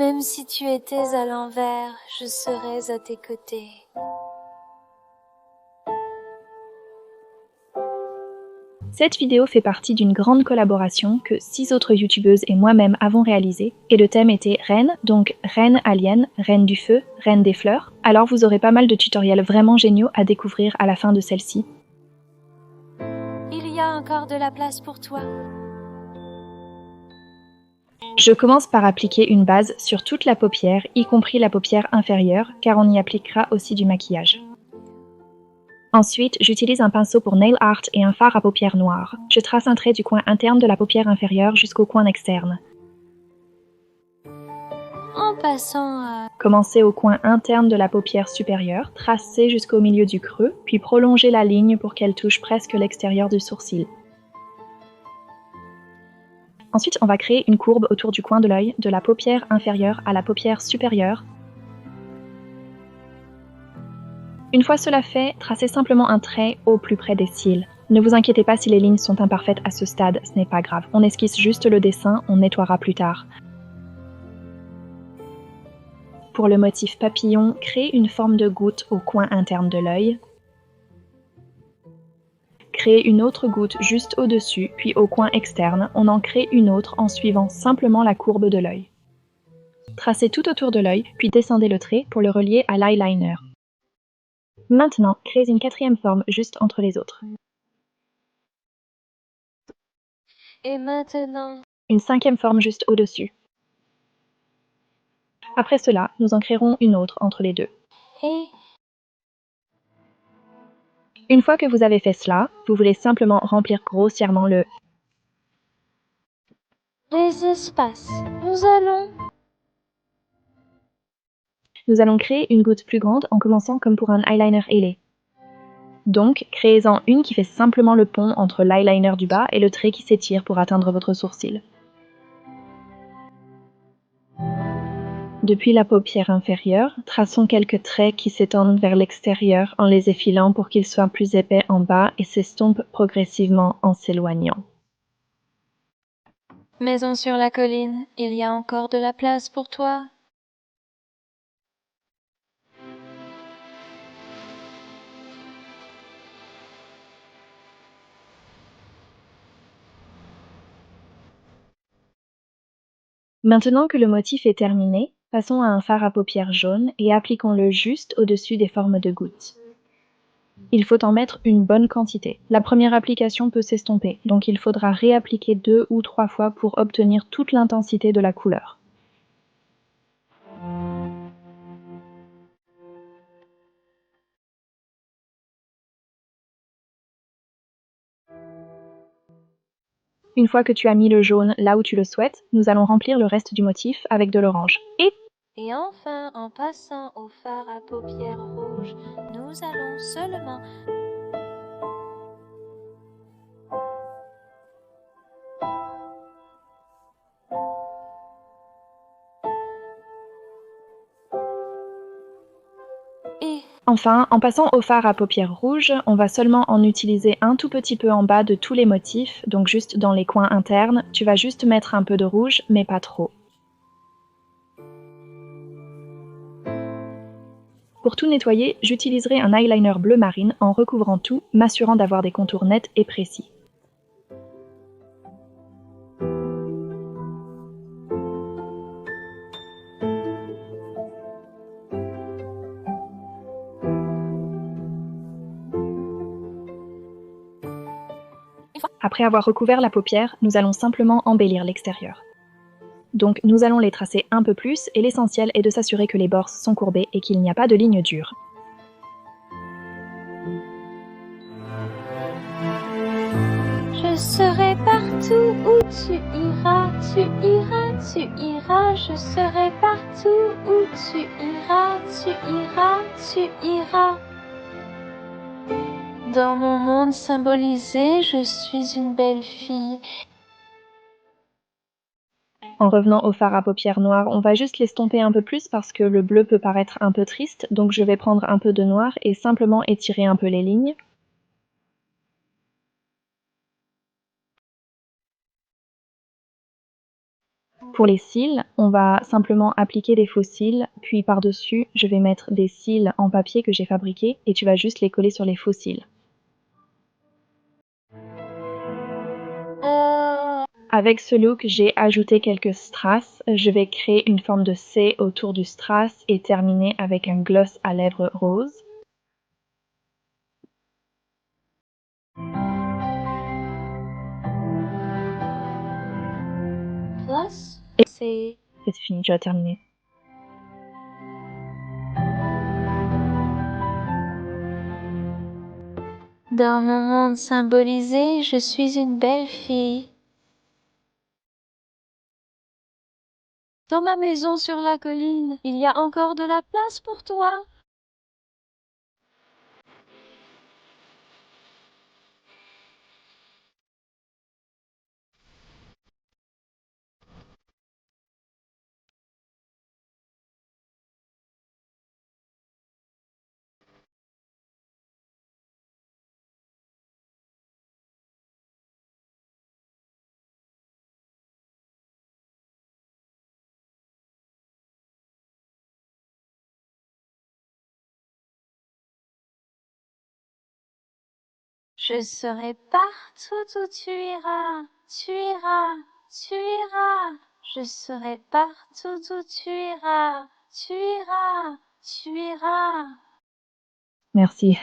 Même si tu étais à l'envers, je serais à tes côtés. Cette vidéo fait partie d'une grande collaboration que 6 autres youtubeuses et moi-même avons réalisée, et le thème était Reine, donc Reine alien, Reine du feu, Reine des fleurs. Alors vous aurez pas mal de tutoriels vraiment géniaux à découvrir à la fin de celle-ci. Il y a encore de la place pour toi. Je commence par appliquer une base sur toute la paupière, y compris la paupière inférieure, car on y appliquera aussi du maquillage. Ensuite, j'utilise un pinceau pour nail art et un fard à paupières noires. Je trace un trait du coin interne de la paupière inférieure jusqu'au coin externe. En passant Commencez au coin interne de la paupière supérieure, tracez jusqu'au milieu du creux, puis prolongez la ligne pour qu'elle touche presque l'extérieur du sourcil. Ensuite, on va créer une courbe autour du coin de l'œil, de la paupière inférieure à la paupière supérieure. Une fois cela fait, tracez simplement un trait au plus près des cils. Ne vous inquiétez pas si les lignes sont imparfaites à ce stade, ce n'est pas grave. On esquisse juste le dessin, on nettoiera plus tard. Pour le motif papillon, créez une forme de goutte au coin interne de l'œil. Créez une autre goutte juste au-dessus, puis au coin externe, on en crée une autre en suivant simplement la courbe de l'œil. Tracez tout autour de l'œil, puis descendez le trait pour le relier à l'eyeliner. Maintenant, créez une quatrième forme juste entre les autres. et maintenant. Une cinquième forme juste au-dessus. Après cela, nous en créerons une autre entre les deux. Et Une fois que vous avez fait cela, vous voulez simplement remplir grossièrement les espaces. Nous allons créer une goutte plus grande en commençant comme pour un eyeliner ailé. Donc, créez-en une qui fait simplement le pont entre l'eyeliner du bas et le trait qui s'étire pour atteindre votre sourcil. Depuis la paupière inférieure, traçons quelques traits qui s'étendent vers l'extérieur en les effilant pour qu'ils soient plus épais en bas et s'estompent progressivement en s'éloignant. Maison sur la colline, il y a encore de la place pour toi. Maintenant que le motif est terminé, passons à un fard à paupières jaune et appliquons-le juste au-dessus des formes de gouttes. Il faut en mettre une bonne quantité. La première application peut s'estomper, donc il faudra réappliquer 2 ou 3 fois pour obtenir toute l'intensité de la couleur. Une fois que tu as mis le jaune là où tu le souhaites, nous allons remplir le reste du motif avec de l'orange. Et enfin, en passant au fard à paupières rouges, nous allons seulement Enfin, en passant au fard à paupières rouges, on va seulement en utiliser un tout petit peu en bas de tous les motifs, donc juste dans les coins internes. Tu vas juste mettre un peu de rouge, mais pas trop. Pour tout nettoyer, j'utiliserai un eyeliner bleu marine en recouvrant tout, m'assurant d'avoir des contours nets et précis. Après avoir recouvert la paupière, nous allons simplement embellir l'extérieur. Donc nous allons les tracer un peu plus et l'essentiel est de s'assurer que les bords sont courbés et qu'il n'y a pas de ligne dure. je serai partout où tu iras, tu iras, tu iras, je serai partout où tu iras, tu iras, tu iras. Dans mon monde symbolisé, je suis une belle fille. En revenant au fard à paupières noires, on va juste l'estomper un peu plus parce que le bleu peut paraître un peu triste, donc je vais prendre un peu de noir et simplement étirer un peu les lignes. Pour les cils, on va simplement appliquer des faux cils, puis par-dessus, je vais mettre des cils en papier que j'ai fabriqués et tu vas juste les coller sur les faux cils. Avec ce look, j'ai ajouté quelques strass. Je vais créer une forme de C autour du strass et terminer avec un gloss à lèvres rose. Plus, c'est Et c'est fini, tu as terminé. dans mon monde symbolisé, je suis une belle fille. Dans ma maison sur la colline, il y a encore de la place pour toi. Je serai partout où tu iras, tu iras, tu iras. Je serai partout où tu iras, tu iras, tu iras. Merci.